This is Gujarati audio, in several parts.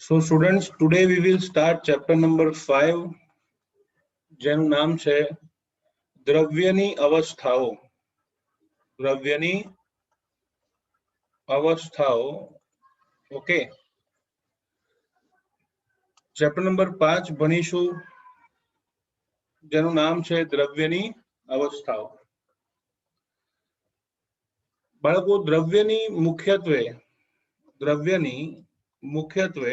So students, today we will start chapter number 5 જેનું નામ છે દ્રવ્યની અવસ્થાઓ. દ્રવ્યની અવસ્થાઓ. ઓકે, ચેપ્ટર નંબર 5 ભણીશું જેનું નામ છે દ્રવ્યની અવસ્થાઓ. બાળકો, દ્રવ્યની મુખ્યત્વે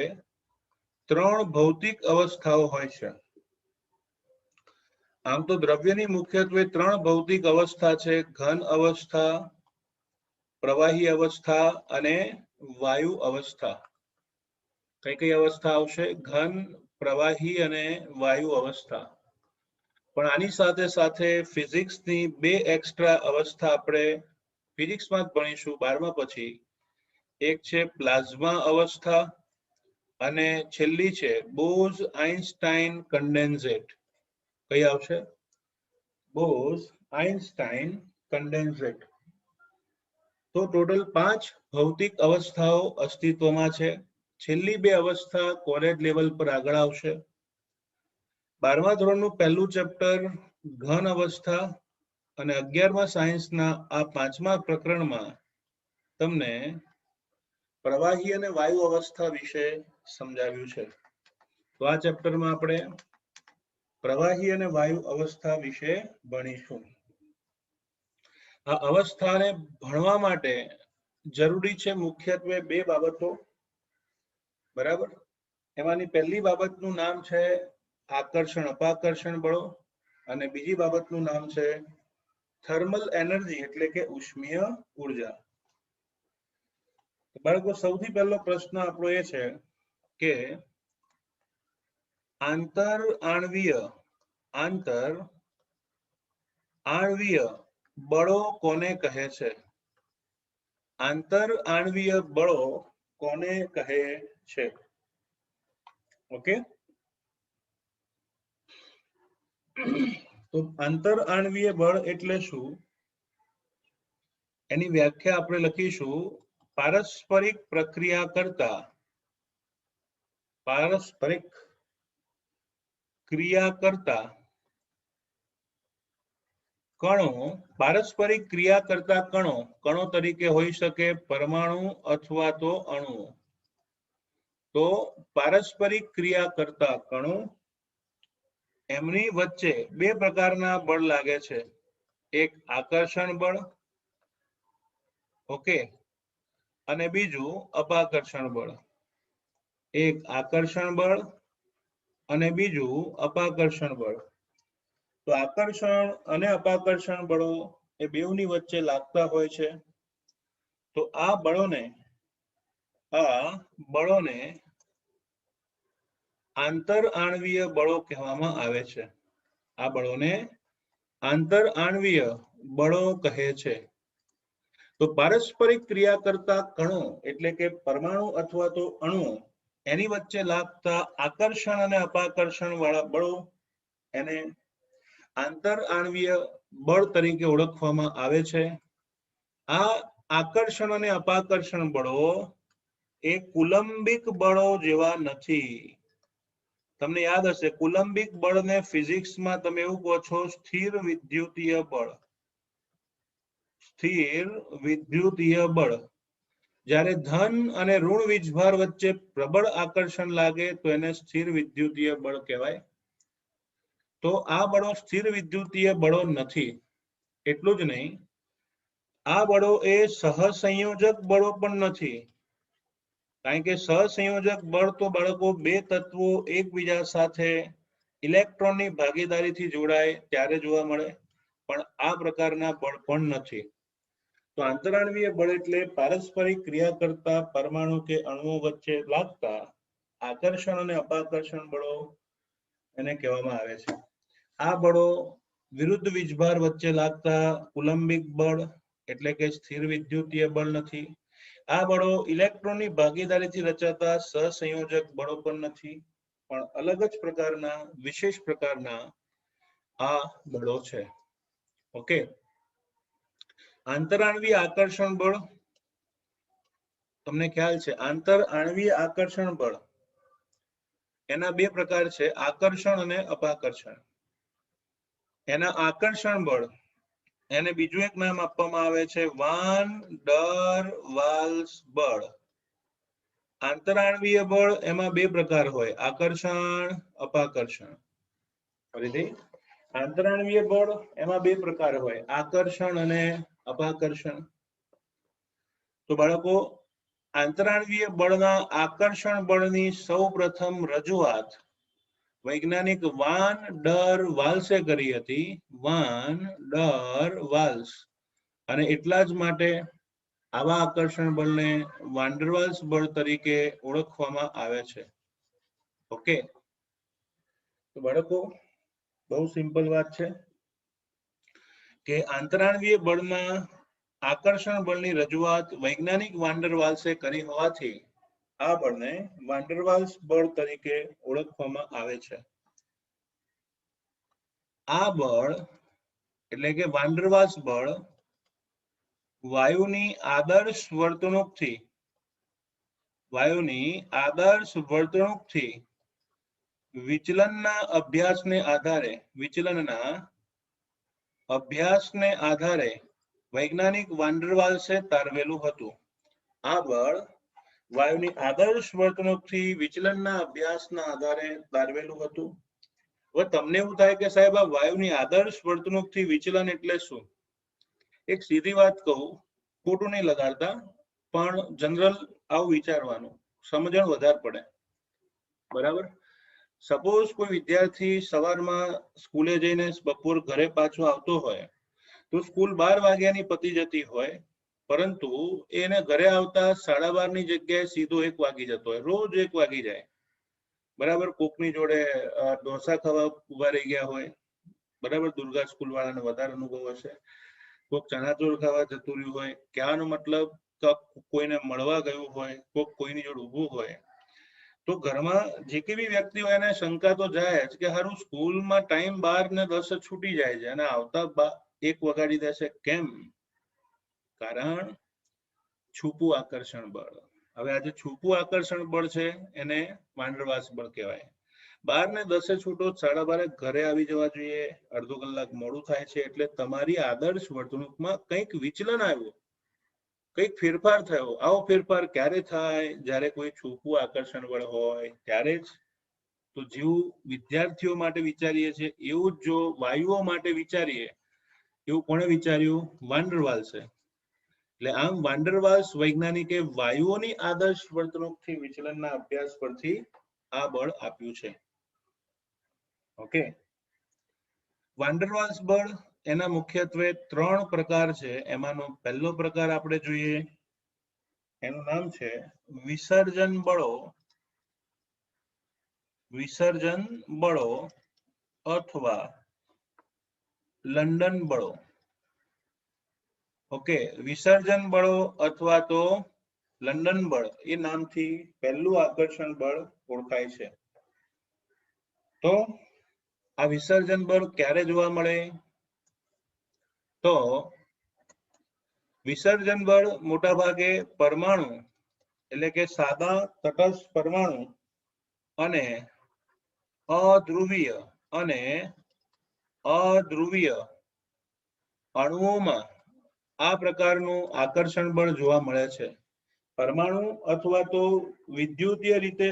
ત્રણ ભૌતિક અવસ્થાઓ હોય છે. આમ તો દ્રવ્યની મુખ્યત્વે ત્રણ ભૌતિક અવસ્થા છે: ઘન અવસ્થા, પ્રવાહી અવસ્થા અને વાયુ અવસ્થા. કઈ કઈ અવસ્થા આવશે? ઘન, પ્રવાહી અને વાયુ અવસ્થા. પણ આની સાથે સાથે ફિઝિક્સની બે એક્સ્ટ્રા અવસ્થા આપણે ફિઝિક્સમાં જ ભણીશું 12મા પછી. એક છે પ્લાઝ્મા અવસ્થા અને છેલ્લી છે બોઝ-આઇન્સ્ટાઇન કન્ડેન્સેટ. કઈ આવશે? બોઝ-આઇન્સ્ટાઇન કન્ડેન્સેટ. તો ટોટલ 5 ભૌતિક અવસ્થાઓ અસ્તિત્વમાં છે. છેલ્લી બે અવસ્થા કોલેજ લેવલ પર આગળ આવશે. 12મા ધોરણનું પહેલું ચેપ્ટર ઘન અવસ્થા અને 11મા સાયન્સના આ 5મા પ્રકરણમાં તમને પ્રવાહી અને વાયુ અવસ્થા વિશે સમજાવ્યું છે. તો આ ચેપ્ટરમાં આપણે પ્રવાહી અને વાયુ અવસ્થા વિશે ભણીશું. આ અવસ્થાને ભણવા માટે જરૂરી છે મુખ્યત્વે બે બાબતો. બરાબર? એમાંની પહેલી બાબતનું નામ છે આકર્ષણ અપાકર્ષણ બળો અને બીજી બાબતનું નામ છે થર્મલ એનર્જી એટલે કે ઉષ્મીય ઉર્જા. બાળકો, સૌથી પહેલો પ્રશ્ન આપણો એ છે કે આંતરઆણ્વીય બળો કોને કહે છે? આંતરઆણ્વીય બળો કોને કહે છે? ઓકે, તો આંતરઆણ્વીય બળ એટલે શું? એની વ્યાખ્યા આપણે લખીશું: પારસ્પરિક ક્રિયા કરતા કણો તરીકે હોઈ શકે પરમાણુ અથવા તો અણુઓ. તો પારસ્પરિક ક્રિયા કરતા કણો, એમની વચ્ચે બે પ્રકારના બળ લાગે છે. એક આકર્ષણ બળ, ઓકે, અને બીજું અપાકર્ષણ બળ. એક આકર્ષણ બળ અને બીજું અપાકર્ષણ બળ. તો આકર્ષણ અને અપાકર્ષણ બળો એ બેઉની વચ્ચે લાગતા હોય છે. તો આ બળોને આંતરઆણ્વીય બળો કહેવામાં આવે છે. આ બળોને આંતરઆણ્વીય બળો કહે છે. તો પારસ્પરિક ક્રિયા કરતા કણો એટલે કે પરમાણુ અથવા તો અણુઓ, એની વચ્ચે લાગતા આકર્ષણ અને અપાકર્ષણ વાળા બળો એને આંતરઆણ્વીય બળ તરીકે ઓળખવામાં આવે છે. આ આકર્ષણ અને અપાકર્ષણ બળો એ કુલંબિક બળો જેવા નથી. તમને યાદ હશે, કુલંબિક બળને ફિઝિક્સમાં તમે એવું કહો છો સ્થિર વિદ્યુતીય બળ. સ્થિર વિદ્યુતીય બળ. જ્યારે ધન અને ઋણ વીજભાર વચ્ચે પ્રબળ આકર્ષણ લાગે તો એને સ્થિર વિદ્યુતીય બળ કહેવાય. તો આ બળો સ્થિર વિદ્યુતીય બળો નથી. એટલું જ નહીં, આ બળો એ સહસંયોજક બળો પણ નથી. કારણ કે સહસંયોજક બળ તો બાળકો બે તત્વો એકબીજા સાથે ઇલેક્ટ્રોનની ભાગીદારીથી જોડાય ત્યારે જોવા મળે, પણ આ પ્રકારના બળ પણ નથી. તો આંતરઆણ્વીય બળ એટલે પારસ્પરિક ક્રિયા કરતા પરમાણુ કે અણુઓ વચ્ચે લાગતા આકર્ષણ અને અપાકર્ષણ બળો એને કહેવામાં આવે છે. આ બળો વિરુદ્ધ વીજભાર વચ્ચે લાગતા કુલંબિક બળ એટલે કે સ્થિર વિદ્યુતીય બળ નથી. આ બળો ઇલેક્ટ્રોનની ભાગીદારીથી રચાતા સહસંયોજક બળો પણ નથી, પણ અલગ જ પ્રકારના વિશેષ પ્રકારના આ બળો છે. ઓકે, આંતરઆણ્વીય આકર્ષણ બળ તમને ખ્યાલ છે. આંતરઆણ્વીય આકર્ષણ બળ એના બે પ્રકાર છે, આકર્ષણ અને અપાકર્ષણ. એના આકર્ષણ બળ એને બીજું એક નામ આપવામાં આવે છે વાન ડર વાલ્સ બળ. આંતરાણવીય બળ એમાં બે પ્રકાર હોય, આકર્ષણ અપાકર્ષણ. ફરીથી, આંતરાણવીય બળ એમાં બે પ્રકાર હોય, આકર્ષણ અને અપાકર્ષણ. તો બાળકો, આંતરાણવીય બળના આકર્ષણ બળની સૌ પ્રથમ રજૂઆત વૈજ્ઞાનિક વાન ડર વાલ્સે કરી હતી. વાન ડર વાલ્સ. અને એટલા જ માટે આવા આકર્ષણ બળને વાન ડર વાલ્સ બળ તરીકે ઓળખવામાં આવે છે. ઓકે, તો બાળકો બહુ સિમ્પલ વાત છે કે આંતરાણવીય બળના આકર્ષણ બળની રજૂઆત વૈજ્ઞાનિક વાન ડર વાલ્સે કરી હોવાથી આ બળને વાન ડર વાલ્સ બળ તરીકે ઓળખવામાં આવે છે. આ બળ એટલે કે વાન ડર વાલ્સ બળ વાયુની આદર્શ વર્તણૂકથી વિચલનના અભ્યાસને આધારે વૈજ્ઞાનિક વાન ડર વાલ્સે તારવેલું હતું. આ બળ વાયુની આદર્શ વર્તણૂકથી વિચલનના અભ્યાસના આધારે તારવેલું હતું. હવે તમને એવું થાય કે સાહેબ આ વાયુની આદર્શ વર્તણૂકથી વિચલન એટલે શું? એક સીધી વાત કહું, ખોટું નહીં લગાડતા, પણ જનરલ આવું વિચારવાનું, સમજણ વધારે પડે. બરાબર? સપોઝ કોઈ વિદ્યાર્થી સવારમાં સ્કૂલે જઈને બપોર ઘરે પાછો આવતો હોય તો સ્કૂલ 12 વાગ્યાની પતી જતી હોય, પરંતુ એને ઘરે આવતા 12:30 ની જગ્યાએ સીધો 1 વાગી જતો હોય, રોજ 1 વાગી જાય. બરાબર? કોકની જોડે ઢોસા ખાવા ઉભા રહી ગયા હોય. બરાબર? દુર્ગા સ્કૂલ વાળાને વધારે અનુભવ હશે. કોક ચણાચોર ખાવા જતું રહ્યું હોય. કહેવાનો મતલબ કોઈને મળવા ગયું હોય, કોક કોઈની જોડે ઊભું હોય, તો ઘરમાં જે કેવી વ્યક્તિ હોય એને શંકા તો જાય જ કે હારું સ્કૂલમાં ટાઈમ 12:10 છૂટી જાય છે અને આવતા 1 વગાડી દેશે, કેમ? કારણ છુપું આકર્ષણ બળ. હવે આ જે છુપું આકર્ષણ બળ છે એને વાન ડર વાલ્સ બળ કહેવાય. 12:10 છૂટો, 12:30 ઘરે આવી જવા જોઈએ, અડધો કલાક મોડું થાય છે એટલે તમારી આદર્શ વર્તણૂકમાં કંઈક વિચલન આવ્યું, કંઈક ફેરફાર થયો. આવો ફેરફાર ક્યારે થાય? જ્યારે કોઈ છુપું આકર્ષણ બળ હોય ત્યારે જ. તો જેવું વિદ્યાર્થીઓ માટે વિચારીએ છીએ એવું જ જો વાયુઓ માટે વિચારીએ, એવું કોણે વિચાર્યું? વાન ડર વાલ્સે. એટલે આમ વાન ડર વાલ્સ વૈજ્ઞાનિકે વાયુઓની આદર્શ વર્તણૂકથી વિચલનના અભ્યાસ પરથી આ બળ આપ્યું છે. ઓકે, વાન ડર વાલ્સ બળ એના મુખ્યત્વે 3 પ્રકાર છે. એમાંનો પહેલો પ્રકાર આપણે જોઈએ, એનું નામ છે વિસર્જન બળો અથવા લંડન બળો. ઓકે, વિસર્જન બળો અથવા તો લંડન બળ એ નામથી પહેલું આકર્ષણ બળ ઓળખાય છે. તો આ વિસર્જન બળ ક્યારે જોવા મળે? તો વિસર્જન બળ મોટા ભાગે પરમાણુ એટલે કે સાદા તટસ્થ પરમાણુ અને અધ્રુવીય અણુઓમાં આ પ્રકારનું આકર્ષણ બળ જોવા મળે છે. પરમાણુ અથવા તો વિદ્યુતીય રીતે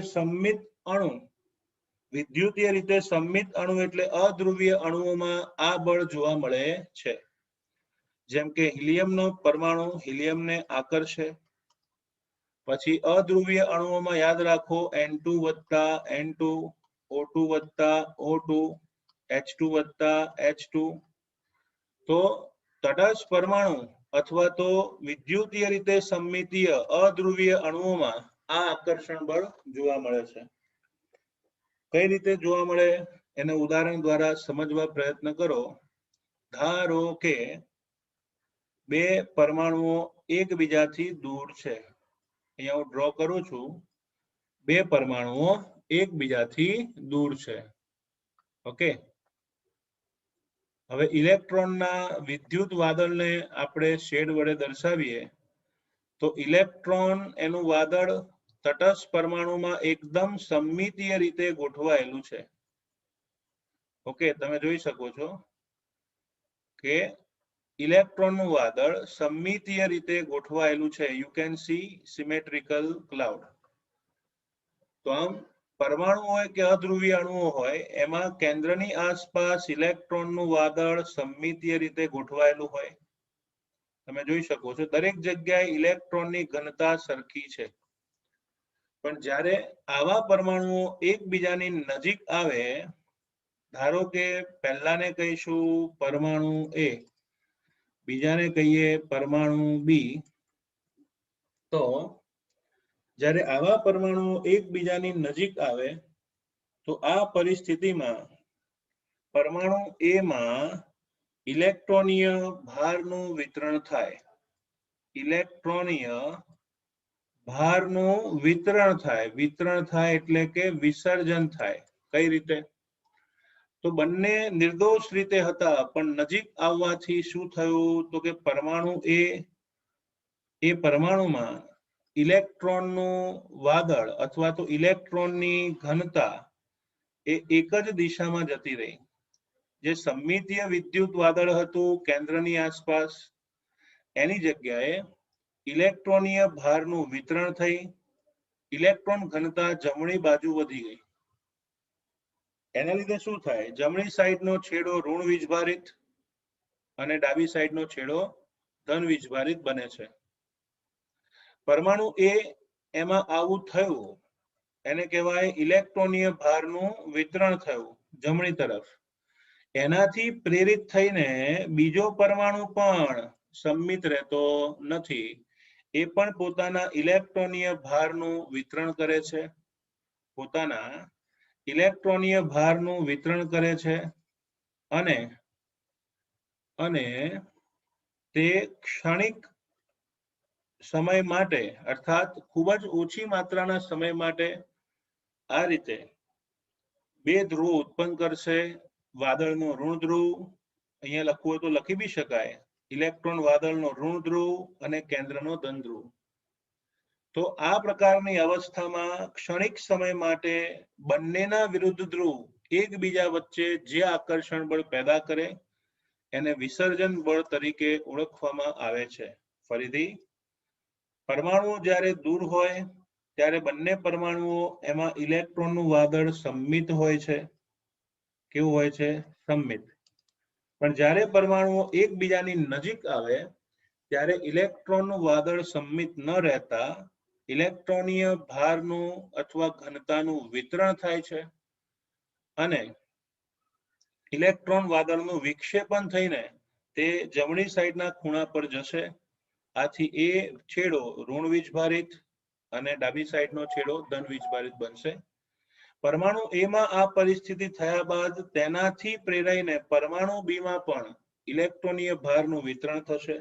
સંમિત અણુ એટલે અધ્રુવીય અણુઓમાં આ બળ જોવા મળે છે. જેમ કે હિલિયમનો પરમાણુ હિલિયમને આકર્ષે. પછી અધ્રુવીય અણુઓમાં યાદ રાખો N2 + N2, O2 + O2, H2 + H2. તો તટસ્થ પરમાણુ અથવા તો વિદ્યુતીય રીતે સમમિતીય અધ્રુવીય અણુઓમાં આ આકર્ષણ બળ જોવા મળે છે. કઈ રીતે જોવા મળે એને ઉદાહરણ દ્વારા સમજવા પ્રયત્ન કરો. ધારો કે 2 પરમાણુઓ એકબીજાથી દૂર છે. અહીંયા હું ડ્રો કરું છું. 2 પરમાણુઓ એકબીજાથી દૂર છે. ઓકે, હવે ઇલેક્ટ્રોનના વિદ્યુત વાદળને આપણે શેડ વડે દર્શાવીએ તો ઇલેક્ટ્રોન એનું વાદળ તટસ્થ પરમાણુમાં એકદમ સમમિતીય રીતે ગોઠવાયેલું છે. ઓકે, તમે જોઈ શકો છો કે ઇલેક્ટ્રોનનું વાદળ સમમિતીય રીતે ગોઠવાયેલું છે. You can see symmetrical cloud. તો આમ પરમાણુ હોય કે અધ્રુવીય અણુઓ હોય, એમાં કેન્દ્રની આસપાસ ઇલેક્ટ્રોનનું વાદળ સમમિતીય રીતે ગોઠવાયેલું હોય. તમે જોઈ શકો છો દરેક જગ્યાએ ઇલેક્ટ્રોનની ઘનતા સરખી છે. પણ જ્યારે આવા પરમાણુઓ એકબીજાની નજીક આવે, ધારો કે પહેલાને કહીશું પરમાણુ એ, બીજાને કહીએ પરમાણુ બી, તો જ્યારે આવા પરમાણુઓ એકબીજાની નજીક આવે તો આ પરિસ્થિતિમાં પરમાણુ એ માં ઇલેક્ટ્રોનીય ભારનું વિતરણ થાય. ઇલેક્ટ્રોનીય ભારનું વિતરણ થાય. વિતરણ થાય એટલે કે વિસર્જન થાય. કઈ રીતે? તો બંને નિર્દોષ રીતે હતા, પણ નજીક આવવાથી શું થયું? તો કે પરમાણુ એ પરમાણુમાં ઇલેક્ટ્રોનનું વાદળ અથવા તો ઇલેક્ટ્રોનની ઘનતા એ એક જ દિશામાં જતી રહી. જે સમમિતીય વિદ્યુત વાદળ હતું કેન્દ્રની આસપાસ, એની જગ્યાએ ઇલેક્ટ્રોનીય ભારનું વિતરણ થઈ, ઇલેક્ટ્રોન ઘનતા જમણી બાજુ વધી ગઈ. એના લીધે શું થાય? જમણી સાઈડનો છેડો ઋણ વીજભારિત અને ડાબી સાઈડનો છેડો ધન વીજભારિત બને છે. પરમાણુ એ એમાં આવું થયું, એને કહેવાય ઇલેક્ટ્રોનીય ભારનું વિતરણ થયું જમણી તરફ. એનાથી પ્રેરિત થઈને બીજો પરમાણુ પણ સમમિત રહેતો નથી. એ પણ પોતાના ઇલેક્ટ્રોનીય ભારનું વિતરણ કરે છે. પોતાના ઇલેક્ટ્રોનીય ભારનું વિતરણ કરે છે અને તે ક્ષણિક સમય માટે, અર્થાત ખૂબ જ ઓછી માત્રાના સમય માટે આ રીતે બે ધ્રુવો ઉત્પન્ન કરશે. વાદળનો ઋણ ધ્રુવ, અહીંયા લખવું હોય તો લખી બી શકાય, ઇલેક્ટ્રોન વાદળનો ઋણ ધ્રુવ અને કેન્દ્રનો ધન ધ્રુવ. તો આ પ્રકારની અવસ્થામાં ક્ષણિક સમય માટે બંનેના વિરુદ્ધ ધ્રુવ એકબીજા વચ્ચે જે આકર્ષણ બળ પેદા કરે એને વિસર્જન બળ તરીકે ઓળખવામાં આવે છે. ફરીથી, પરમાણુઓ જ્યારે દૂર હોય ત્યારે બંને પરમાણુઓ એમાં ઇલેક્ટ્રોનનું વાદળ સમમિત હોય છે. કેવું હોય છે? સમમિત. પણ જ્યારે પરમાણુઓ એકબીજાની નજીક આવે ત્યારે ઇલેક્ટ્રોનનું વાદળ સમમિત ન રહેતા ઇલેક્ટ્રોનીય ભારનું અથવા ઘનતાનું વિતરણ થાય છે અને ઇલેક્ટ્રોન વાદળનું વિક્ષેપણ થઈને તે જમણી સાઈડના ખૂણા પર જશે. આથી એ છેડો ઋણ વીજભારિત અને ડાબી સાઈડનો છેડો ધન વીજભારિત બનશે. પરમાણુ એમાં આ પરિસ્થિતિ થયા બાદ તેનાથી પ્રેરાઈને પરમાણુ બીમાં પણ ઇલેક્ટ્રોનીય ભારનું વિતરણ થશે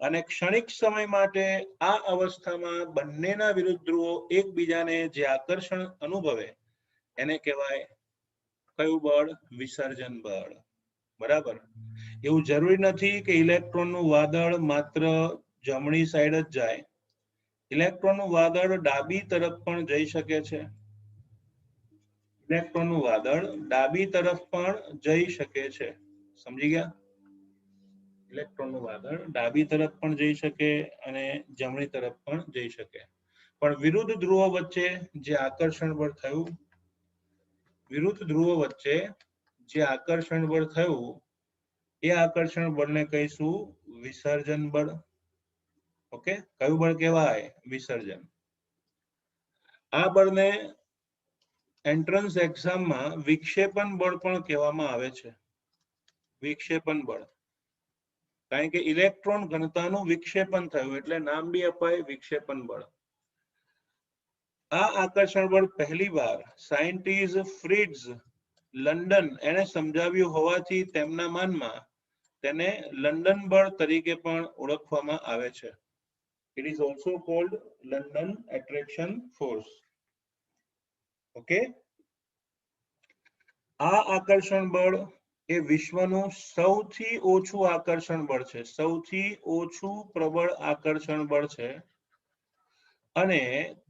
અને ક્ષણિક સમય માટે આ અવસ્થામાં બંનેના વિરુદ્ધ ધ્રુવો એકબીજાને જે આકર્ષણ અનુભવે એને કહેવાય કયું બળ? વિસર્જન બળ. બરાબર. એવું જરૂરી નથી કે ઇલેક્ટ્રોનનું વાદળ માત્ર જમણી સાઈડ જ જાય. ઇલેક્ટ્રોનનું વાદળ ડાબી તરફ પણ જઈ શકે છે. ઇલેક્ટ્રોનનું વાદળ ડાબી તરફ પણ જઈ શકે છે. સમજી ગયા? ઇલેક્ટ્રોનનું વાદળ ડાબી તરફ પણ જઈ શકે અને જમણી તરફ પણ જઈ શકે. પણ વિરુદ્ધ ધ્રુવો વચ્ચે જે આકર્ષણ બળ થયું, વિરુદ્ધ ધ્રુવો વચ્ચે જે આકર્ષણ બળ થયું એ આકર્ષણ બળને કહીશું વિસર્જન બળ. ઓકે, કયું બળ કહેવાય? વિસર્જન. આ બળને એન્ટ્રન્સ એક્ઝામમાં વિક્ષેપણ બળ પણ કહેવામાં આવે છે. વિક્ષેપણ બળ. કારણ કે ઇલેક્ટ્રોન ઘનતાનું વિક્ષેપણ થયું એટલે નામ બી અપાય વિક્ષેપણ બળ. આ આકર્ષણ બળ પહેલીવાર સાયન્ટિસ્ટ ફ્રિટ્ઝ લંડન એને સમજાવ્યું હોવાથી તેમના માનમાં તેને લંડન બળ તરીકે પણ ઓળખવામાં આવે છે. It is also called London attraction force. Okay, આ આકર્ષણ બળ એ વિશ્વનું સૌથી ઓછું આકર્ષણ બળ છે. સૌથી ઓછું પ્રબળ આકર્ષણ બળ છે. અને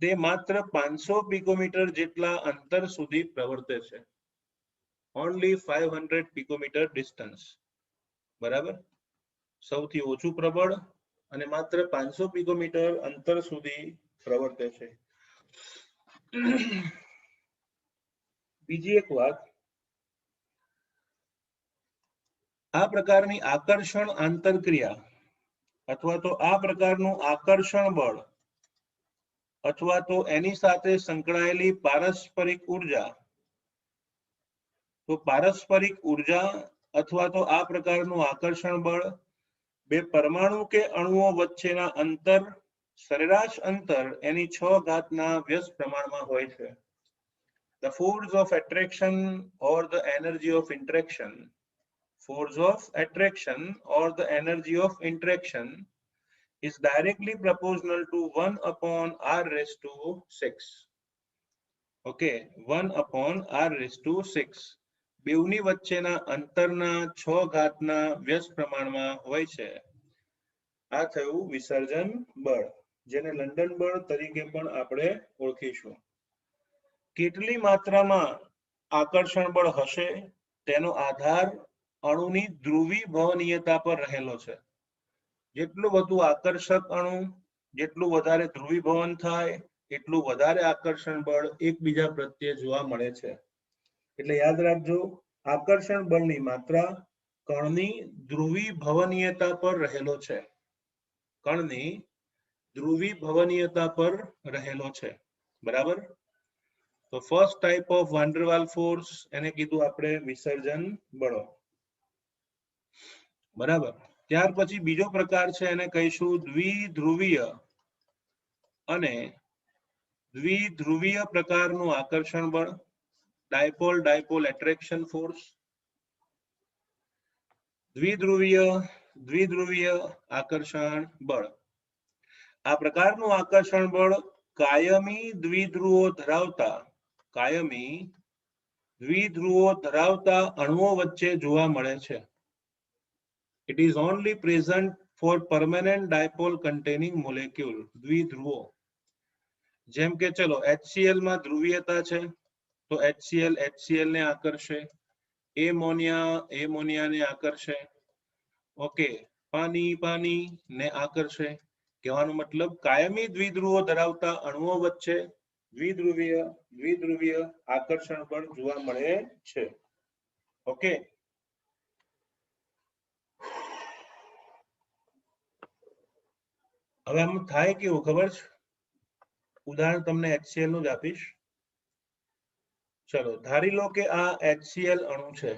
તે માત્ર 500 પિકોમીટર જેટલા અંતર સુધી પ્રવર્તે છે. Only 500 picometre distance. બરાબર, સૌથી ઓછું પ્રબળ અને માત્ર 500 પિકોમીટર અંતર સુધી પ્રવર્તે છે. બીજી એક વાત, આ પ્રકારની આકર્ષણ આંતરક્રિયા અથવા તો આ પ્રકારનું આકર્ષણ બળ અથવા તો એની સાથે સંકળાયેલી પારસ્પરિક ઉર્જા, તો પારસ્પરિક ઉર્જા અથવા તો આ પ્રકારનું આકર્ષણ બળ બે પરમાણુ કે અણુઓ વચ્ચેના અંતર, સરેરાશ અંતર એની 6 ઘાતના વ્યસ્ત પ્રમાણમાં હોય છે. The force of attraction or the energy of interaction, force of attraction or the energy of interaction is directly proportional to 1 upon r raised to 6. Okay, 1 upon r raised to 6. બેવની વચ્ચેના અંતરના 6 ઘાતના વ્યસ્ત પ્રમાણમાં હોય છે. આ થયું વિસર્જન બળ, જેને લંડન બળ તરીકે પણ આપણે ઓળખીશું. કેટલી માત્રામાં આકર્ષણ બળ હશે તેનો આધાર અણુની ધ્રુવી ભવનીયતા પર રહેલો છે. જેટલું વધુ આકર્ષક અણુ, જેટલું વધારે ધ્રુવીભવન થાય એટલું વધારે આકર્ષણ બળ એકબીજા પ્રત્યે જોવા મળે છે. એટલે યાદ રાખજો, આકર્ષણ બળની માત્રા કણની ધ્રુવી ભવનીયતા પર રહેલો છે. કણની ધ્રુવી ભવનીયતા પર રહેલો છે. બરાબર, તો first type of van der Waals force એને કીધું આપણે વિસર્જન બળો. બરાબર, ત્યાર પછી બીજો પ્રકાર છે એને કહીશું દ્વિધ્રુવીય અને દ્વિધ્રુવીય પ્રકારનું આકર્ષણ બળ, ડાયપોલ ડાયપોલ એટ્રેક્શન ફોર્સ. દ્વિધ્રુવીય આકર્ષણ બળ, આ પ્રકારનું આકર્ષણ બળ કાયમી દ્વિધ્રુવો ધરાવતા અણુઓ વચ્ચે જોવા મળે છે. It is only present for permanent dipole containing molecule. દ્વિધ્રુવો, જેમ કે ચલો HCl માં ધ્રુવીયતા છે તો HCl ને આકર્ષે, એમોનિયાને આકર્ષે, ઓકે, પાણી ને આકર્ષે. કહેવાનો મતલબ કાયમી દ્વિધ્રુવો ધરાવતા અણુઓ વચ્ચે દ્વિધ્રુવીય આકર્ષણ બળ જોવા મળે છે. ઓકે, હવે આમ થાય કેવું ખબર છે, ઉદાહરણ તમને HCl નું જ આપીશ. ચલો ધારી લો કે આ HCl અણુ છે,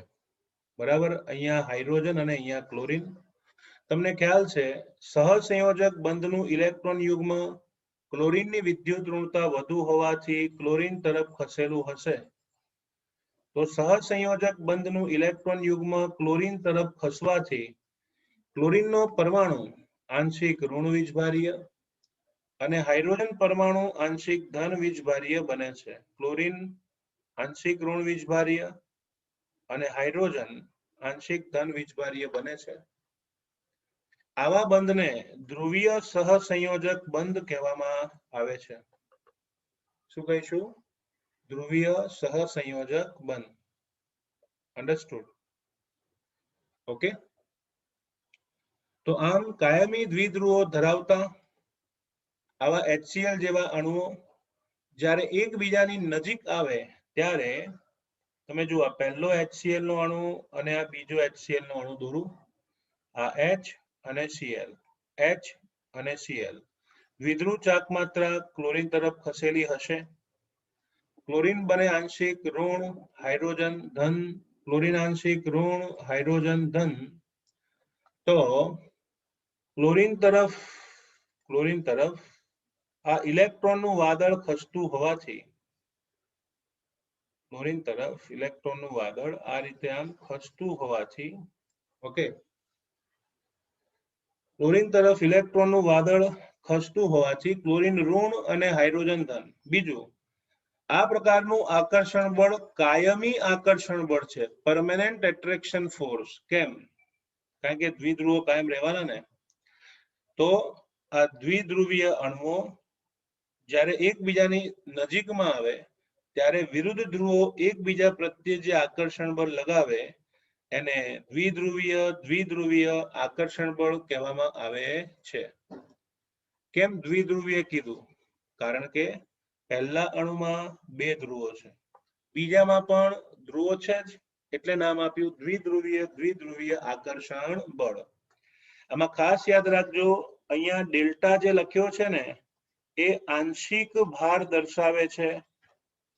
બરાબર, અહીંયા હાઇડ્રોજન અને અહીંયા ક્લોરીન. તમને ખ્યાલ છે સહસંયોજક બંધનું ઇલેક્ટ્રોન યુગ્મ ક્લોરીનની વિદ્યુત ઋણતા વધુ હોવાથી ક્લોરીન તરફ ખસેલું હશે. તો સહસંયોજક બંધનું ઇલેક્ટ્રોન યુગ્મ ક્લોરીન તરફ ખસવાથી ક્લોરીનનો પરમાણુ આંશિક ઋણ વીજભારીય અને હાઇડ્રોજન પરમાણુ આંશિક ધન વીજભારીય બને છે. ક્લોરીન આંશિક ઋણ વીજભારીય અને હાઇડ્રોજન આંશિક ધન વીજભારીય બને છે. આવા બંધને ધ્રુવીય સહસંયોજક બંધ કહેવામાં આવે છે. શું કહીશું? ધ્રુવીય સહસંયોજક બંધ. અન્ડરસ્ટુડ? ઓકે, તો આમ કાયમી દ્વિધ્રુવો ધરાવતા આવા HCl જેવા અણુઓ જ્યારે એકબીજાની નજીક આવે ત્યારે તમે જુઓ, પહેલો HCl નો અણુ અને આ બીજો HCl નો અણુ દોરું. આ H અને Cl, H અને Cl. દ્વિધ્રુવ ચાક માત્રા ક્લોરીન તરફ ખસેલી હશે. ક્લોરીન બને આંશિક ઋણ હાઇડ્રોજન ધન, ક્લોરીન આંશિક ઋણ હાઇડ્રોજન ધન. તો ક્લોરીન તરફ આ ઇલેક્ટ્રોનનું વાદળ ખસતું હોવાથી ક્લોરીન તરફ ઇલેક્ટ્રોનનું વાદળ આ રીતે આમ ખસતું હોવાથી, ઓકે, ક્લોરીન તરફ ઇલેક્ટ્રોનનું વાદળ ખસતું હોવાથી ક્લોરીન ઋણ અને હાઇડ્રોજન ધન. બીજું, આ પ્રકારનું આકર્ષણ બળ કાયમી આકર્ષણ બળ છે, પરમેનન્ટ એટ્રેક્શન ફોર્સ. કેમ? કારણ કે દ્વિધ્રુવો કાયમ રહેવાના ને. તો આ દ્વિધ્રુવીય અણુઓ જ્યારે એકબીજાની નજીકમાં આવે ત્યારે વિરુદ્ધ ધ્રુવો એકબીજા પ્રત્યે જે આકર્ષણ બળ લગાવે એને દ્વિધ્રુવીય આકર્ષણ બળ કહેવામાં આવે છે. કેમ દ્વિધ્રુવીય કીધું? કારણ કે પહેલા અણુમાં 2 ધ્રુવો છે, બીજામાં પણ ધ્રુવો છે જ, એટલે નામ આપ્યું દ્વિધ્રુવીય આકર્ષણ બળ. આમાં ખાસ યાદ રાખજો, અહીંયા ડેલ્ટા જે લખ્યો છે ને એ આંશિક ભાર દર્શાવે છે.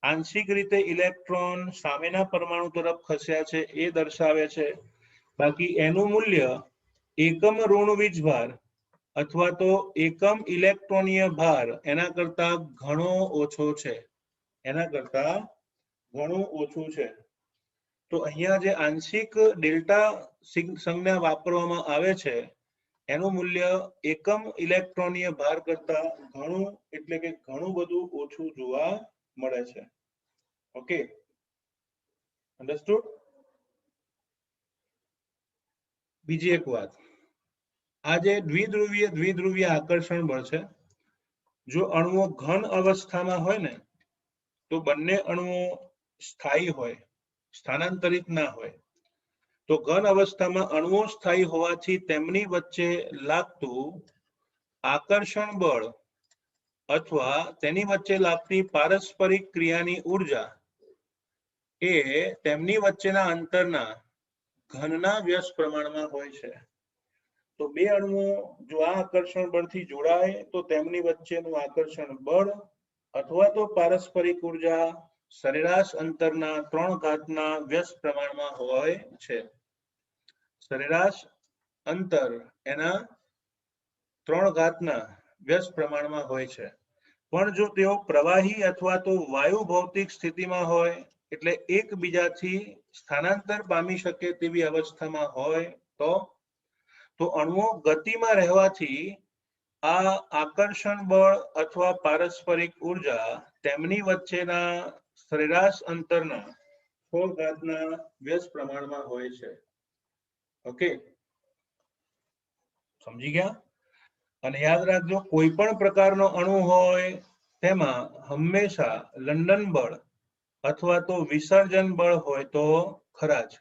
આંશિક રીતે ઇલેક્ટ્રોન સામેના પરમાણુ તરફ ખસ્યા છે એ દર્શાવે છે. બાકી એનું મૂલ્ય એકમ ઋણ વીજભાર અથવા તો એકમ ઇલેક્ટ્રોનીય ભાર એના કરતા ઘણો ઓછો છે. એના કરતા ઘણું ઓછું છે. તો અહીંયા જે આંશિક ડેલ્ટા સંજ્ઞા વાપરવામાં આવે છે એનું મૂલ્ય એકમ ઇલેક્ટ્રોનીય ભાર કરતા ઘણું એટલે કે ઘણું બધું ઓછું જોવા મળે છે. Okay, understood? બીજી એક વાત, આ જે દ્વિધ્રુવીય આકર્ષણ બળ છે, જો અણુઓ ઘન અવસ્થામાં હોય ને તો બંને અણુઓ સ્થાયી હોય, સ્થાનાંતરિત ના હોય. તો ઘન અવસ્થામાં અણુઓ સ્થાયી હોવાથી તેમની વચ્ચે લાગતું આકર્ષણ બળ અથવા તેની વચ્ચે લાગતી પારસ્પરિક ક્રિયાની ઉર્જા એ તેમની વચ્ચેના અંતરના ઘનના વ્યસ્ત પ્રમાણમાં હોય છે. તો બે અણુઓ જો આ આકર્ષણ બળથી જોડાય તો તેમની વચ્ચેનું આકર્ષણ બળ અથવા તો પારસ્પરિક ઉર્જા સરેરાશ અંતરના 3 વ્યસ્ત પ્રમાણમાં હોય છે. સરેરાશ અંતર એના 3 વ્યસ્ત પ્રમાણમાં હોય છે. પણ જો તેઓ પ્રવાહી અથવા તો વાયુ ભૌતિક સ્થિતિમાં હોય, એટલે એકબીજાથી સ્થાનાંતર પામી શકે તેવી અવસ્થામાં હોય તો અણુઓ ગતિમાં રહેવાથી આ આકર્ષણ બળ અથવા પારસ્પરિક ઉર્જા તેમની વચ્ચેના સરેરાશ અંતરના 6 વ્યસ્ત પ્રમાણમાં હોય છે. ઓકે, સમજી ગયા? અને યાદ રાખજો, કોઈ પણ પ્રકારનો અણુ હોય તેમાં હંમેશા લંડન બળ અથવા તો વિસર્જન બળ હોય તો ખરા જ.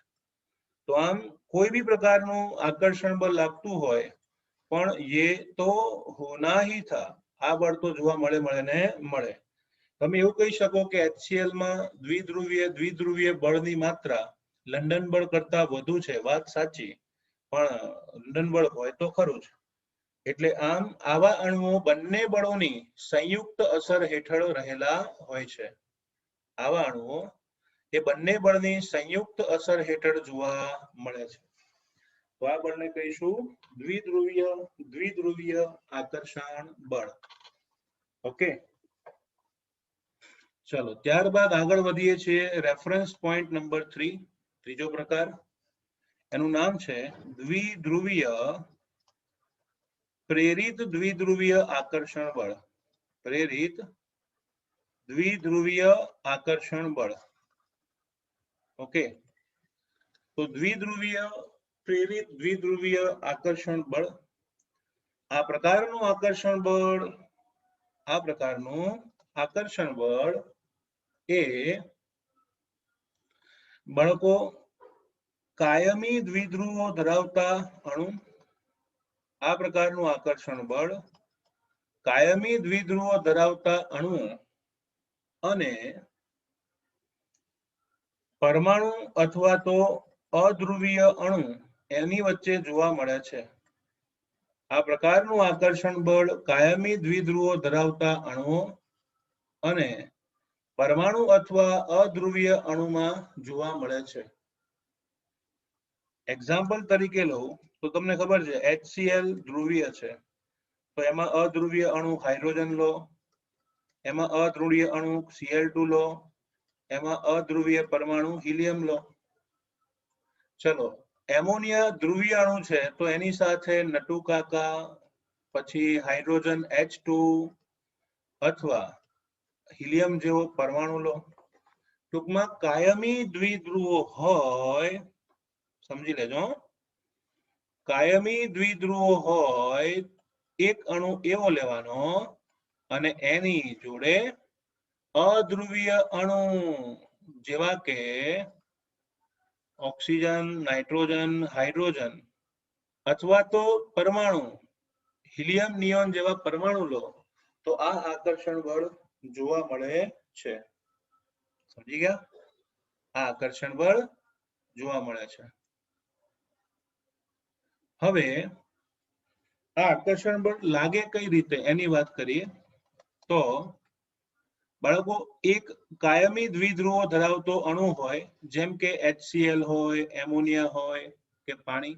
તો આમ કોઈ બી પ્રકારનું આકર્ષણ બળ લાગતું હોય પણ ये तो होना ही था, આ બળ તો જોવા મળે. તમે એવું કહી શકો કે HCl માં દ્વિધ્રુવીય બળની માત્રા લંડન બળ કરતા વધુ છે, વાત સાચી, પણ લંડન બળ હોય તો ખરું જ. એટલે આમ આવા અણુઓ બંને બળોની સંયુક્ત અસર હેઠળ રહેલા હોય છે. આવા અણુઓ એ બંને બળની સંયુક્ત અસર હેઠળ જોવા મળે છે. તો આ બળને કહીશું દ્વિધ્રુવીય આકર્ષણ બળ. ઓકે, ચલો ત્યારબાદ આગળ વધીએ છીએ રેફરન્સ પોઈન્ટ નંબર 3, ત્રીજો પ્રકાર. એનું નામ છે પ્રેરિત દ્વિધ્રુવીય આકર્ષણ બળ. પ્રેરિત દ્વિધ્રુવીય આકર્ષણ બળ. ઓકે, તો પ્રેરિત દ્વિધ્રુવીય આકર્ષણ બળ, આ પ્રકારનું આકર્ષણ બળ એ બળકો કાયમી દ્વિધ્રુવો ધરાવતા અણુ, આ પ્રકારનું આકર્ષણ બળ કાયમી દ્વિધ્રુવો ધરાવતા અણુ અને પરમાણુ અથવા તો અધ્રુવીય અણુ એની વચ્ચે જોવા મળે છે. આ પ્રકારનું આકર્ષણ બળ કાયમી દ્વિધ્રુવો ધરાવતા અણુઓ અને પરમાણુ અથવા અધ્રુવીય અણુમાં જોવા મળે છે. એક્ઝામ્પલ તરીકે લઉં તો તમને ખબર છે HCl ધ્રુવીય છે, તો એમાં અધ્રુવીય અણુ હાઇડ્રોજન લો, એમાં અધ્રુવીય અણુ Cl2 લો, એમાં અધ્રુવીય પરમાણુ હિલિયમ લો. ચલો, એમોનિયા ધ્રુવીય અણુ છે તો એની સાથે નટુ કાકા, પછી હાઇડ્રોજન H2 અથવા હિલિયમ જેવો પરમાણુ લો. ટૂંકમાં કાયમી દ્વિધ્રુવો હોય, સમજી લેજો, કાયમી દ્વિધ્રુવો હોય એક અણુ એવો લેવાનો અને એની જોડે અધ્રુવીય અણુ જેવા કે ઓક્સિજન, નાઇટ્રોજન, હાઇડ્રોજન અથવા તો પરમાણુ હિલિયમ, નિયોન જેવા પરમાણુ લો તો આ આકર્ષણ બળ જોવા મળે છે. સમજી ગયા? આ આકર્ષણ બળ જોવા મળે છે. હવે આ આકર્ષણ બળ લાગે કઈ રીતે એની વાત કરીએ તો બાળકો એક કાયમી દ્વિધ્રુવો ધરાવતો અણુ હોય જેમ કે HCl હોય, એમોનિયા હોય કે પાણી,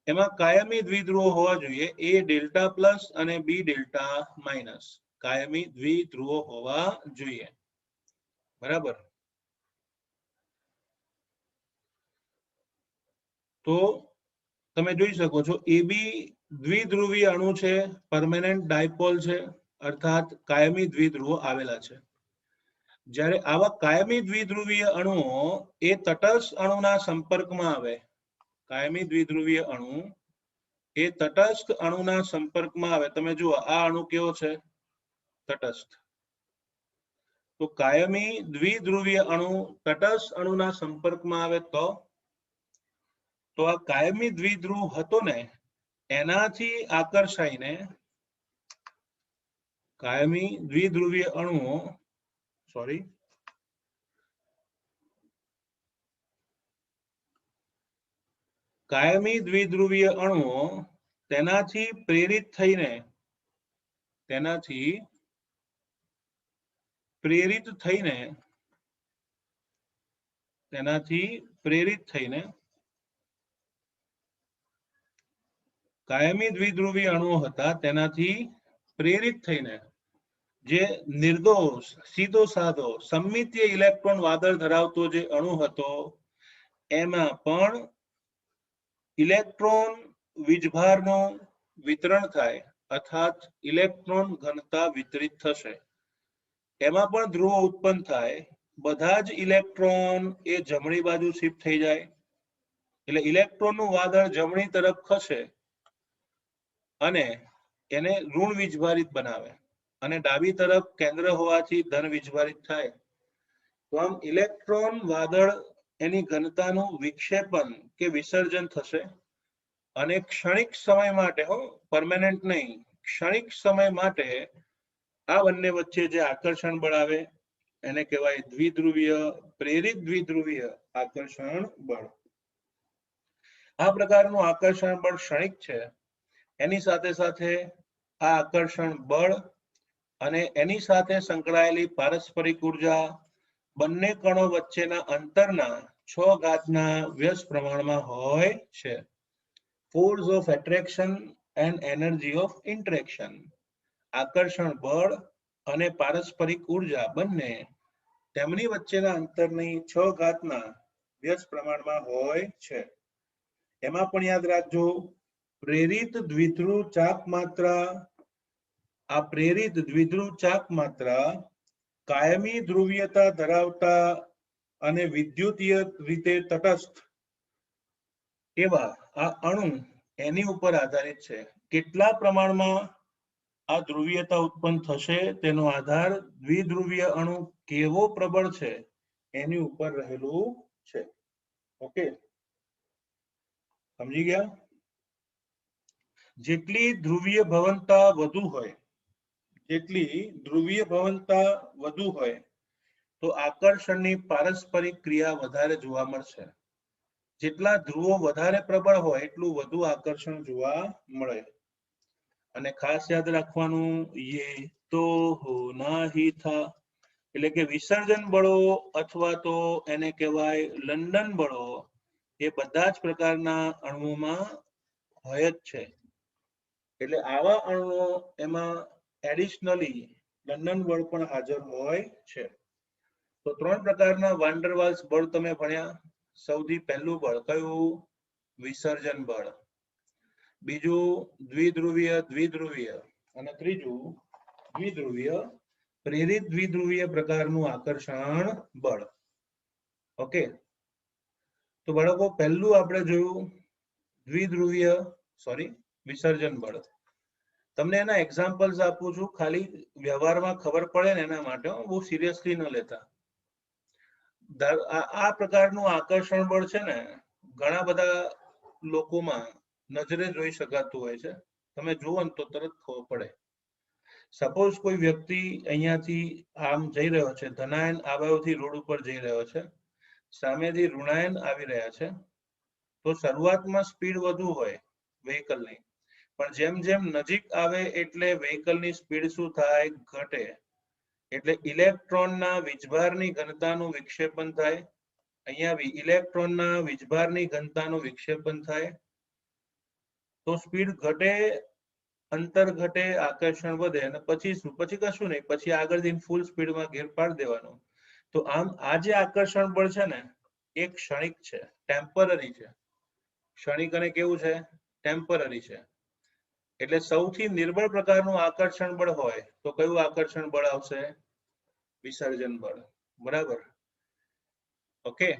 એમાં કાયમી દ્વિધ્રુવો હોવા જોઈએ એ ડેલ્ટા પ્લસ અને બી ડેલ્ટા માઇનસ કાયમી દ્વિધ્રુવો હોવા જોઈએ. બરાબર? તો તમે જોઈ શકો છો એબી દ્વિધ્રુવીય અણુ છે, પરમેનન્ટ ડાયપોલ છે, અર્થાત કાયમી દ્વિધ્રુવો આવેલા છે. જ્યારે આવા કાયમી દ્વિધ્રુવીય અણુઓ એ તટસ્થ અણુના સંપર્કમાં આવે, કાયમી દ્વિધ્રુવીય અણુ એ તટસ્થ અણુના સંપર્કમાં આવે, તમે જુઓ આ અણુ કેવો છે? તટસ્થ. તો કાયમી દ્વિધ્રુવીય અણુ તટસ્થ અણુના સંપર્કમાં આવે તો આ કાયમી દ્વિધ્રુવ હતો ને એનાથી આકર્ષાઈને કાયમી દ્વિધ્રુવીય અણુઓ કાયમી દ્વિધ્રુવીય અણુઓ તેનાથી પ્રેરિત થઈને કાયમી દ્વિધ્રુવીય અણુઓ હતા તેનાથી પ્રેરિત થઈને જે નિર્દોષ સીધો સાધો સમમિતીય ઇલેક્ટ્રોન વાદળ ધરાવતો જે અણુ હતો એમાં પણ ઇલેક્ટ્રોન વીજભારનું વિતરણ થાય અર્થાત ઇલેક્ટ્રોન ઘનતા વિતરિત થશે. એમાં પણ ધ્રુવો ઉત્પન્ન થાય, બધા જ ઇલેક્ટ્રોન એ જમણી બાજુ શિફ્ટ થઈ જાય એટલે ઇલેક્ટ્રોનનું વાદળ જમણી તરફ ખસે અને એને ઋણ વીજભારિત બનાવે અને ડાબી તરફ કેન્દ્ર હોવાથી ધન વીજભારિત થાય. તો આમ ઇલેક્ટ્રોન વાદળ એની ઘનતાનું વિક્ષેપન કે વિસર્જન થશે અને ક્ષણિક સમય માટે પરમેનન્ટ નહીં, ક્ષણિક સમય માટે આ બંને વચ્ચે જે આકર્ષણ બળ આવે એને કહેવાય દ્વિધ્રુવીય પ્રેરિત દ્વિધ્રુવીય આકર્ષણ બળ. આ પ્રકારનું આકર્ષણ બળ ક્ષણિક છે. એની સાથે સાથે આ આકર્ષણ બળ અને એની સાથે સંકળાયેલી પારસ્પરિક ઉર્જા બંને કણો વચ્ચેના અંતરના 6 ઘાતના વ્યસ્ત પ્રમાણમાં હોય છે. Force of attraction and energy of interaction. આકર્ષણ બળ અને પારસ્પરિક ઉર્જા બંને તેમની વચ્ચેના અંતરની 6 ઘાતના વ્યસ્ત પ્રમાણમાં હોય છે. એમાં પણ યાદ રાખજો પ્રેરિત દ્વિધ્રુવ ચાપ માત્રા, આ પ્રેરિત દ્વિધ્રુવ ચાપ માત્રા કાયમી ધ્રુવીયતા ધરાવતા અને વિદ્યુતીય રીતે તટસ્થ એવા આ અણુ એની ઉપર આધારિત છે. કેટલા પ્રમાણમાં આ ધ્રુવીયતા ઉત્પન્ન થશે તેનો આધાર દ્વિધ્રુવીય અણુ કેવો પ્રબળ છે એની ઉપર રહેલું છે. ઓકે, સમજી ગયા? જેટલી ધ્રુવીય ભવનતા વધુ હોય તો આકર્ષણની પારસ્પરિક ક્રિયા વધારે જોવા મળશે. જેટલા ધ્રુવો વધારે પ્રબળ હોય એટલું વધુ આકર્ષણ જોવા મળે. અને ખાસ યાદ રાખવાનું યે તો હોના હી થા એટલે કે વિસર્જન બળો અથવા તો એને કહેવાય લંડન બળો એ બધા જ પ્રકારના અણુઓમાં હોય જ છે. એટલે આવા અણુઓ એમાં એડિશનલી લંડન બળ પણ હાજર હોય છે. તો 3 પ્રકારના વાન ડર વાલ્સ બળ તમે ભણ્યા. સૌથી પહેલું બળ કયું? વિસર્જન બળ. બીજું દ્વિધ્રુવીય અને ત્રીજું દ્વિધ્રુવીય પ્રેરિત દ્વિધ્રુવીય પ્રકારનું આકર્ષણ બળ. ઓકે, તો બાળકો પહેલું આપણે જોયું વિસર્જન બળ. તમને એના એક્ઝામ્પલ્સ આપું છું, ખાલી વ્યવહારમાં ખબર પડે ને એના માટે, બહુ સિરિયસલી ન લેતા. આ પ્રકારનું આકર્ષણ બળ છે ને ઘણા બધા લોકોમાં નજરે જોઈ શકાતું હોય છે. તમે જુઓ ને તો તરત ખબર પડે. સપોઝ કોઈ વ્યક્તિ અહીંયાથી આમ જઈ રહ્યો છે, ધનાયન આબાવથી રોડ ઉપર જઈ રહ્યો છે, સામેથી ઋણાયન આવી રહ્યા છે, તો શરૂઆતમાં સ્પીડ વધુ હોય વ્હીકલની, પણ જેમ જેમ નજીક આવે એટલે વ્હીકલની સ્પીડ શું થાય? ઘટે. એટલે ઇલેક્ટ્રોનના વીજભારની ઘનતાનું વિક્ષેપણ થાય. અહીંયા ઇલેક્ટ્રોનના વીજભારની ઘનતાનું વિક્ષેપણ થાય તો સ્પીડ ઘટે, અંતર ઘટે, આકર્ષણ વધે, અને પછી શું? પછી કશું નહીં, પછી આગળ જઈને ફૂલ સ્પીડમાં ગેર પાડી દેવાનો. તો આમ આ જે આકર્ષણ બળ છે ને એ ક્ષણિક છે, ટેમ્પરરી છે. ક્ષણિક અને કેવું છે? ટેમ્પરરી છે. એટલે સૌથી નિર્બળ પ્રકારનું આકર્ષણ બળ હોય તો કયું આકર્ષણ બળ આવશે? વિસર્જન બળ. બરાબર? ઓકે,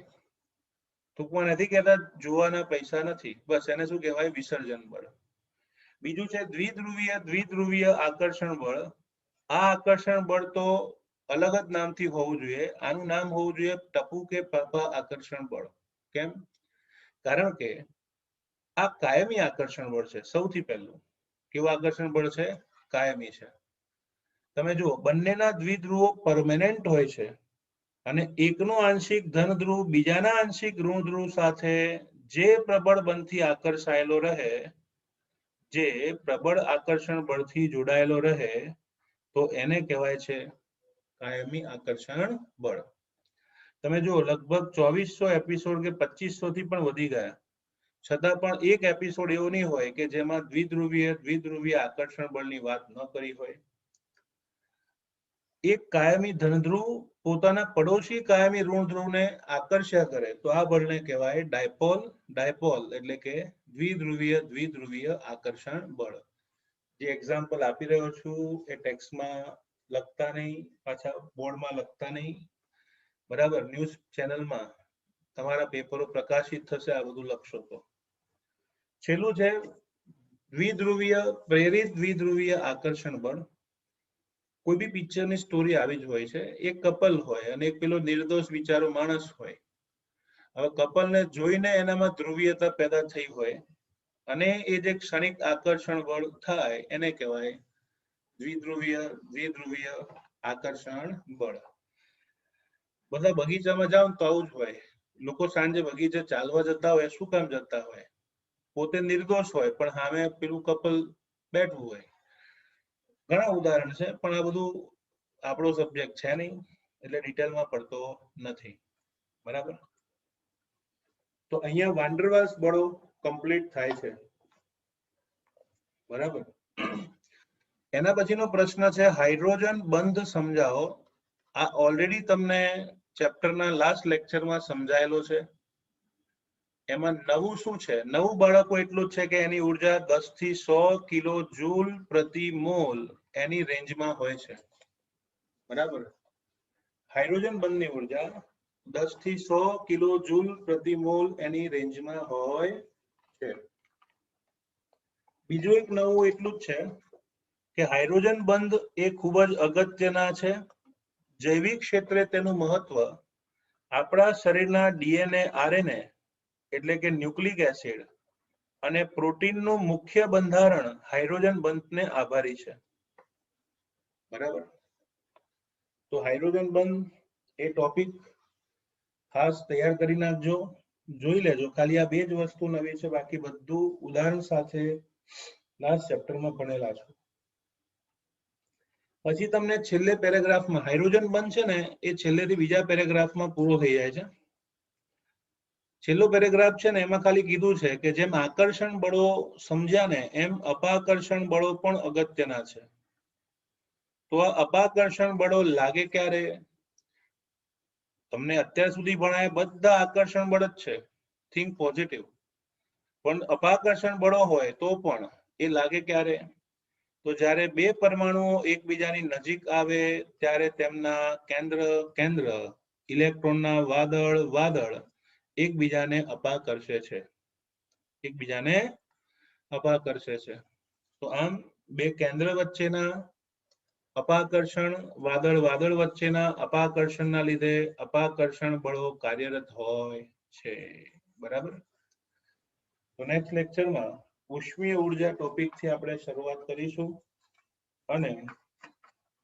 ટૂંકમાં નથી કહેતા જોવાના પૈસા નથી, બસ એને શું કહેવાય? વિસર્જન બળ. બીજું છે દ્વિધ્રુવીય આકર્ષણ બળ. આ આકર્ષણ બળ તો અલગ જ નામથી હોવું જોઈએ. આનું નામ હોવું જોઈએ ટપુ કે પ્રભા આકર્ષણ બળ. કેમ? કારણ કે આ કાયમી આકર્ષણ બળ છે. સૌથી પહેલું કેવું આકર્ષણ બળ છે? કાયમી છે. તમે જુઓ, બંનેના દ્વિધ્રુવો પરમેનન્ટ હોય છે અને એકનો આંશિક ધન ધ્રુવ બીજાના આંશિક ઋણ ધ્રુવ સાથે જે પ્રબળ બળથી આકર્ષાયેલો રહે, જે પ્રબળ આકર્ષણ બળથી જોડાયેલો રહે, તો એને કહેવાય છે કાયમી આકર્ષણ બળ. તમે જુઓ, લગભગ 2400 એપિસોડ કે 2500 થી પણ વધી ગયા, છતાં પણ એક એપિસોડ એવો નહીં હોય કે જેમાં દ્વિધ્રુવીય આકર્ષણ બળની વાત ન કરી હોય. એક કાયમી ધનધ્રુવ પોતાના પડોશી કાયમી ઋણ ધ્રુવને આકર્ષ્યા કરે તો આ બળને કહેવાય ડાયપોલ. ડાયપોલ એટલે કે દ્વિધ્રુવીય આકર્ષણ બળ. જે એક્ઝામ્પલ આપી રહ્યો છું એ ટેક્સ્ટમાં લખતા નહીં, પાછા બોર્ડમાં લખતા નહીં. બરાબર? ન્યૂઝ ચેનલમાં તમારા પેપરો પ્રકાશિત થશે આ બધું લખશો તો. છેલ્લું છે પ્રેરિત દ્વિધ્રુવીય આકર્ષણ બળ. કોઈ બી પિક્ચરની સ્ટોરી આવી જ હોય છે. એક કપલ હોય અને એક પેલો નિર્દોષ વિચારો માણસ હોય. હવે કપલને જોઈને એનામાં ધ્રુવીયતા પેદા થઈ હોય અને એ જે ક્ષણિક આકર્ષણ બળ થાય એને કહેવાય દ્વિધ્રુવીય આકર્ષણ બળ. બધા બગીચામાં જાઓ તો આવું જ હોય. લોકો સાંજે બગીચે ચાલવા જતા હોય, શું કામ જતા હોય? પોતે નિર્દોષ હોય પણ સામે પેલું કપલ બેઠું હોય. ઘણા ઉદાહરણ છે, પણ આ બધું આપણો સબ્જેક્ટ છે નહીં એટલે ડિટેલમાં પડતો નથી. બરાબર? તો અહીંયા વાન્ડરવાલ્સ બળો કમ્પ્લીટ થાય છે. બરાબર? એના પછીનો પ્રશ્ન છે હાઇડ્રોજન બંધ સમજાવો. આ ઓલરેડી તમને ચેપ્ટરના લાસ્ટ લેક્ચરમાં સમજાયેલો છે. એમાં નવું શું છે? નવું બાળકો એટલું જ છે કે એની ઉર્જા 10 થી 100 કિલો જૂલ પ્રતિ મોલ એની રેન્જમાં હોય છે. બરાબર? હાઇડ્રોજન બંધની ઉર્જા 10 થી 100 કિલો જૂલ પ્રતિ મોલ એની રેન્જમાં હોય છે. બીજું એક નવું એટલું જ છે કે હાઇડ્રોજન બંધ એ ખૂબ જ અગત્યના છે. જૈવિક ક્ષેત્રે તેનું મહત્વ આપણા શરીરના ડીએનએ, આરએનએ એટલે કે ન્યુક્લિક એસિડ અને પ્રોટીનનું મુખ્ય બંધારણ હાઇડ્રોજન બંધને આભારી છે. બરાબર? તો હાઇડ્રોજન બંધ એ ટોપિક ખાસ તૈયાર કરી નાખજો, જોઈ લેજો. ખાલી આ બે જ વસ્તુ નવી છે, બાકી બધું ઉદાહરણ સાથે લાસ્ટ ચેપ્ટરમાં ભણેલા છે. પછી તમને છેલ્લે પેરેગ્રાફમાં હાઇડ્રોજન બંધ છે ને એ છેલ્લેથી બીજા પેરેગ્રાફમાં પૂરો થઈ જાય છે. છેલ્લો પેરેગ્રાફ છે ને એમાં ખાલી કીધું છે કે જેમ આકર્ષણ બળો સમજ્યા ને એમ અપાકર્ષણ બળો પણ અગત્યના છે. તો આ અપાકર્ષણ બળો લાગે ક્યારે? તમને અત્યાર સુધી ભણાય બધા આકર્ષણ બળ જ છે, થિંક પોઝિટિવ. પણ અપાકર્ષણ બળો હોય તો પણ એ લાગે ક્યારે? તો જ્યારે બે પરમાણુઓ એકબીજાની નજીક આવે ત્યારે તેમના કેન્દ્ર ઇલેક્ટ્રોનના વાદળ એકબીજાને અપાકર્ષે છે. એકબીજાને અપાકર્ષે છે. તો આમ બે કેન્દ્ર વચ્ચેના અપાકર્ષણ, વાદળ વચ્ચેના અપાકર્ષણના લીધે અપાકર્ષણ બળો કાર્યરત હોય છે. બરાબર. તો નેક્સ્ટ લેક્ચરમાં ઉષ્મીય ઉર્જા ટોપિક થી આપણે શરૂઆત કરીશું અને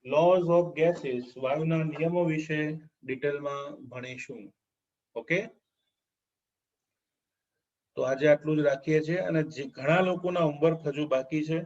લોઝ ઓફ ગેસીસ, વાયુના નિયમો વિશે ડિટેલમાં ભણીશું. ઓકે, તો આજે આટલું જ રાખીએ છીએ અને ઘણા લોકોના હોમવર્ક હજુ બાકી છે.